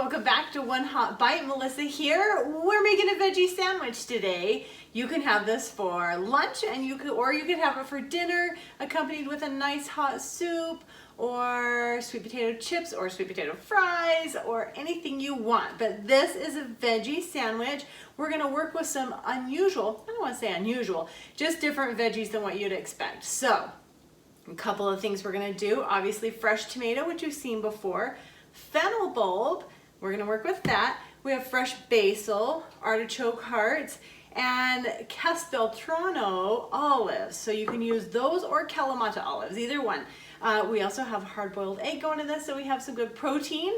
welcome back to One Hot Bite. Melissa here. We're making a veggie sandwich today. You can have this for lunch and you could have it for dinner accompanied with a nice hot soup or sweet potato chips or sweet potato fries or anything you want. But this is a veggie sandwich. We're going to work with some unusual, I don't want to say unusual, just different veggies than what you'd expect. So, a couple of things we're going to do. Obviously fresh tomato, which you've seen before. Fennel bulb, we're going to work with that. We have fresh basil, artichoke hearts, and Casteltrano olives. So you can use those or kalamata olives, either one. We also have hard-boiled egg going to this, so we have some good protein.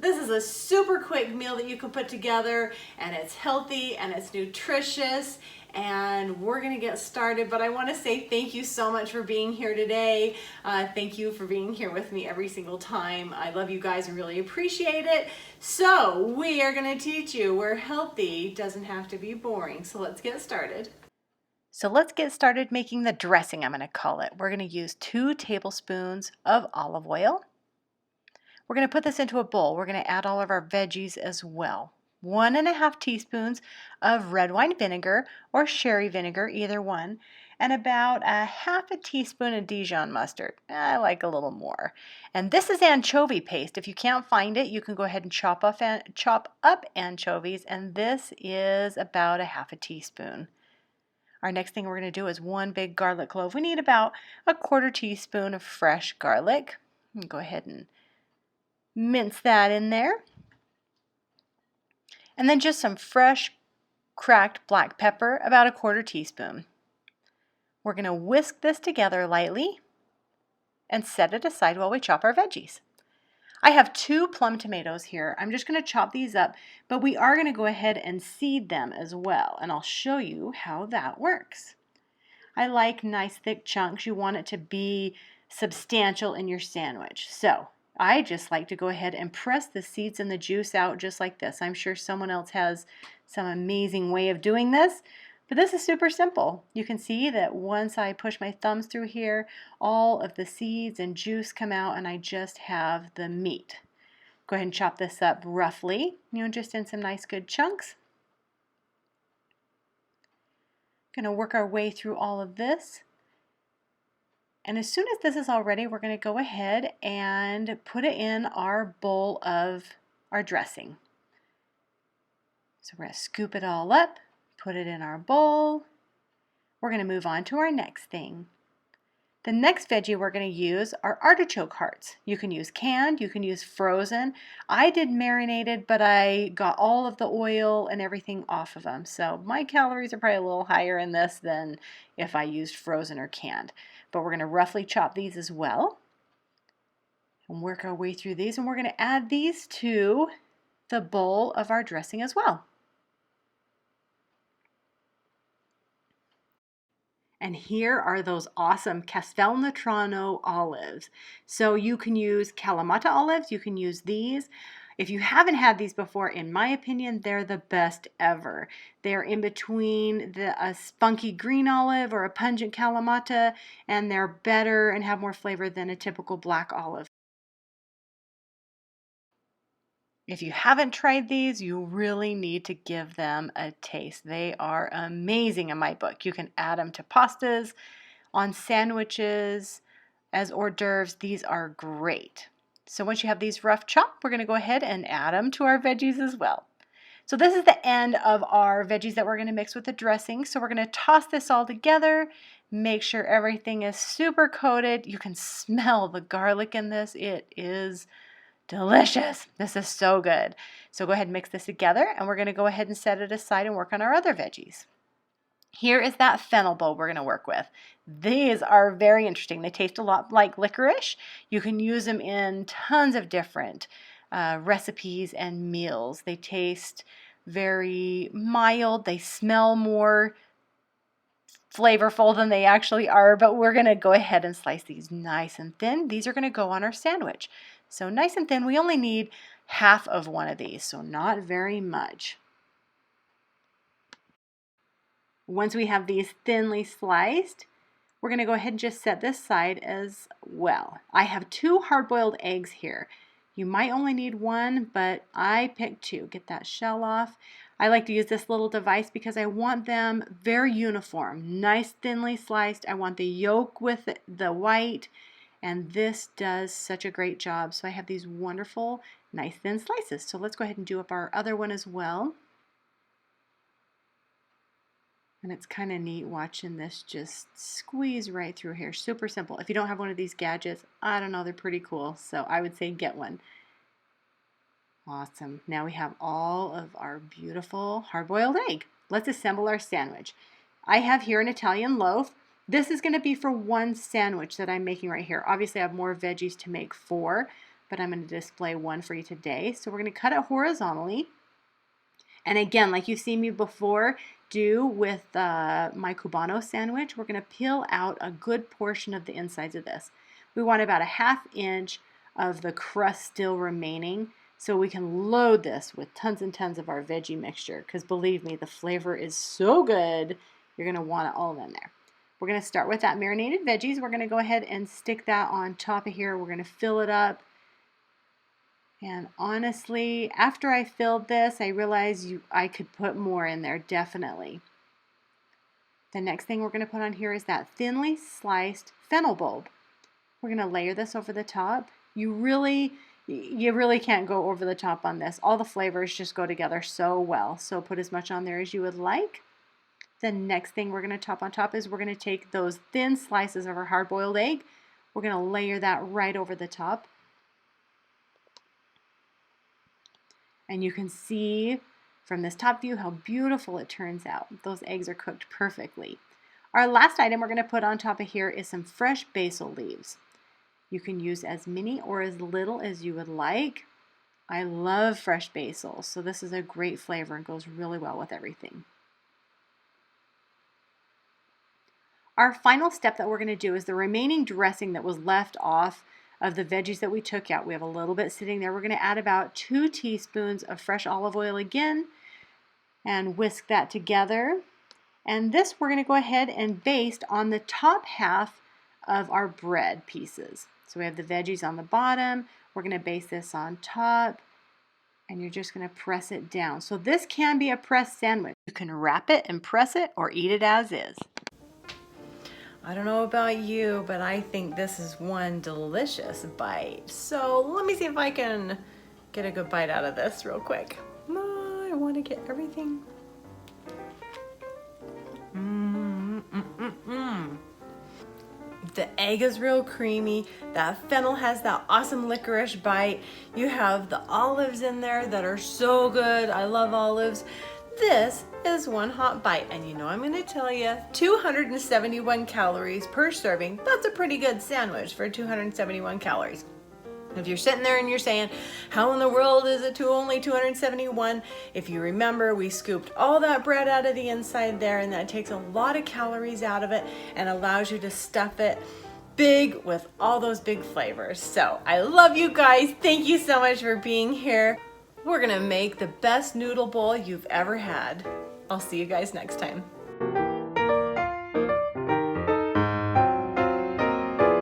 This is a super quick meal that you can put together, and it's healthy and it's nutritious, and we're gonna get started. But I want to say thank you so much for being here today. Thank you for being here with me every single time. I love you guys and really appreciate it. So we are gonna teach you where healthy doesn't have to be boring. So let's get started. So let's get started making the dressing, I'm gonna call it. We're gonna use 2 tablespoons of olive oil. We're going to put this into a bowl. We're going to add all of our veggies as well. 1.5 teaspoons of red wine vinegar or sherry vinegar, either one, and about 1/2 teaspoon of Dijon mustard. I like a little more. And this is anchovy paste. If you can't find it, you can go ahead and chop up anchovies, and this is about 1/2 teaspoon. Our next thing we're going to do is 1 big garlic clove. We need about 1/4 teaspoon of fresh garlic. Go ahead and mince that in there. And then just some fresh cracked black pepper, about 1/4 teaspoon. We're going to whisk this together lightly and set it aside while we chop our veggies. I have 2 plum tomatoes here. I'm just going to chop these up, but we are going to go ahead and seed them as well, and I'll show you how that works. I like nice thick chunks. You want it to be substantial in your sandwich. So I just like to go ahead and press the seeds and the juice out just like this. I'm sure someone else has some amazing way of doing this, but this is super simple. You can see that once I push my thumbs through here, all of the seeds and juice come out and I just have the meat. Go ahead and chop this up roughly, just in some nice good chunks. Going to work our way through all of this. And as soon as this is all ready, we're going to go ahead and put it in our bowl of our dressing. So we're going to scoop it all up, put it in our bowl. We're going to move on to our next thing. The next veggie we're going to use are artichoke hearts. You can use canned, you can use frozen. I did marinated, but I got all of the oil and everything off of them. So my calories are probably a little higher in this than if I used frozen or canned. But we're going to roughly chop these as well and work our way through these. And we're going to add these to the bowl of our dressing as well. And here are those awesome Casteltrano olives. So you can use kalamata olives, you can use these. If you haven't had these before, in my opinion, they're the best ever. They're in between a spunky green olive or a pungent kalamata, and they're better and have more flavor than a typical black olive. If you haven't tried these, you really need to give them a taste. They are amazing in my book. You can add them to pastas, on sandwiches, as hors d'oeuvres. These are great. So once you have these rough chopped, we're going to go ahead and add them to our veggies as well. So this is the end of our veggies that we're going to mix with the dressing. So we're going to toss this all together, make sure everything is super coated. You can smell the garlic in this. It is delicious. This is so good. So go ahead and mix this together, and we're going to go ahead and set it aside and work on our other veggies. Here is that fennel bulb we're going to work with. These are very interesting. They taste a lot like licorice. You can use them in tons of different recipes and meals. They taste very mild. They smell more flavorful than they actually are, but we're going to go ahead and slice these nice and thin. These are going to go on our sandwich. So nice and thin. We only need 1/2 of one of these, so not very much. Once we have these thinly sliced, we're going to go ahead and just set this aside as well. I have 2 hard-boiled eggs here. You might only need one, but I picked two. Get that shell off. I like to use this little device because I want them very uniform, nice thinly sliced. I want the yolk with the white, and this does such a great job. So I have these wonderful, nice thin slices. So let's go ahead and do up our other one as well. And it's kind of neat watching this just squeeze right through here. Super simple. If you don't have one of these gadgets, I don't know, they're pretty cool. So I would say get one. Awesome. Now we have all of our beautiful hard-boiled egg. Let's assemble our sandwich. I have here an Italian loaf. This is going to be for one sandwich that I'm making right here. Obviously, I have more veggies to make for, but I'm going to display one for you today. So we're going to cut it horizontally. And again, like you've seen me before do with my Cubano sandwich, we're going to peel out a good portion of the insides of this. We want about a 1/2 inch of the crust still remaining, so we can load this with tons and tons of our veggie mixture, because believe me, the flavor is so good, you're going to want it all in there. We're going to start with that marinated veggies. We're going to go ahead and stick that on top of here. We're going to fill it up. And honestly, after I filled this, I realized I could put more in there, definitely. The next thing we're going to put on here is that thinly sliced fennel bulb. We're going to layer this over the top. You really can't go over the top on this. All the flavors just go together so well. So put as much on there as you would like. The next thing we're going to top on top is we're going to take those thin slices of our hard-boiled egg. We're going to layer that right over the top. And you can see from this top view how beautiful it turns out. Those eggs are cooked perfectly. Our last item we're going to put on top of here is some fresh basil leaves. You can use as many or as little as you would like. I love fresh basil, so this is a great flavor and goes really well with everything. Our final step that we're going to do is the remaining dressing that was left off of the veggies that we took out. We have a little bit sitting there. We're going to add about 2 teaspoons of fresh olive oil again and whisk that together. And this we're going to go ahead and baste on the top half of our bread pieces. So we have the veggies on the bottom. We're going to baste this on top, and you're just going to press it down. So this can be a pressed sandwich. You can wrap it and press it or eat it as is. I don't know about you, but I think this is one delicious bite. So let me see if I can get a good bite out of this real quick. I want to get everything. The egg is real creamy. That fennel has that awesome licorice bite. You have the olives in there that are so good. I love olives. This is one hot bite, and you know I'm going to tell you, 271 calories per serving. That's a pretty good sandwich for 271 calories. If you're sitting there and you're saying, how in the world is it only 271? If you remember, we scooped all that bread out of the inside there, and that takes a lot of calories out of it and allows you to stuff it big with all those big flavors. So I love you guys. Thank you so much for being here. We're gonna make the best noodle bowl you've ever had. I'll see you guys next time.